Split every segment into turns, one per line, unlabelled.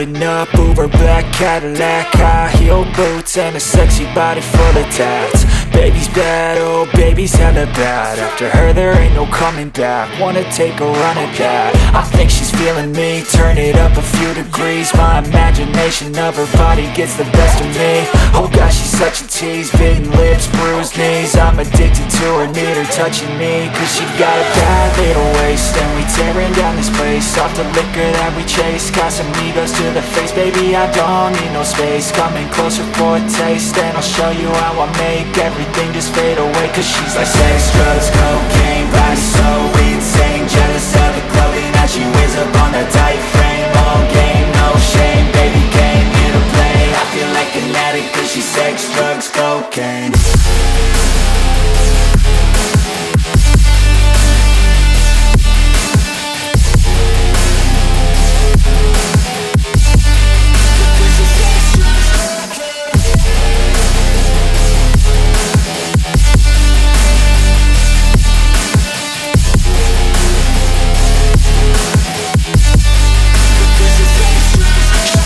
Driving up Uber black Cadillac, high heel boots and a sexy body full of tats. Baby's bad, oh baby's hella bad. After her there ain't no coming back. Wanna take a run at that. I think she's feeling me, turn it up a few degrees. My imagination of her body gets the best of me. Oh gosh, she's such a tease, bitten lips, bruised knees. I'm addicted to her, need her touching me, cause she got a bad little waist. And we tearing down this place, off the liquor that we chase. Got some egos to the face, baby I don't need no space. Coming closer for a taste, and I'll show you how I make everything just fade away. Cause she's like sex, drugs, cocaine, body so insane. Jealous of the clothing that she wears up on that tight frame. All game, no shame, baby came here to play. I feel like an addict cause she's sex, drugs, cocaine.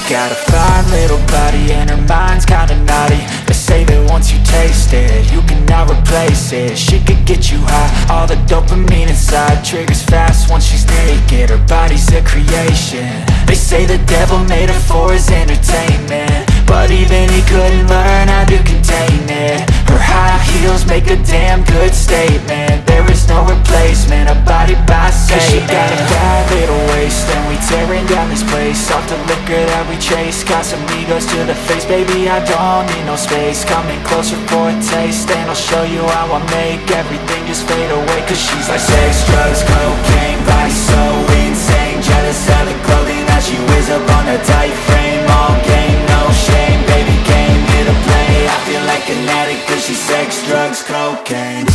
Got a fine little body and her mind's kinda naughty. They say that once you taste it, you cannot replace it. She could get you high, all the dopamine inside triggers fast once she's naked. Her body's a creation. They say the devil made her for his entertainment, but even he couldn't learn how to contain it. Her high heels make a damn good statement. There is no replacement, a body by Satan. Cause she got a bad little waist, and we tearing down this place, off the liquor that we chase. Got some egos to the face, baby I don't need no space. Coming closer for a taste, and I'll show you how I make everything just fade away. Cause she's like sex, drugs, cocaine, body so insane. Jealous of the clothing that she wears up on that tight frame. All game, no shame, baby came here to play. I feel like an addict cause she's sex, drugs, cocaine.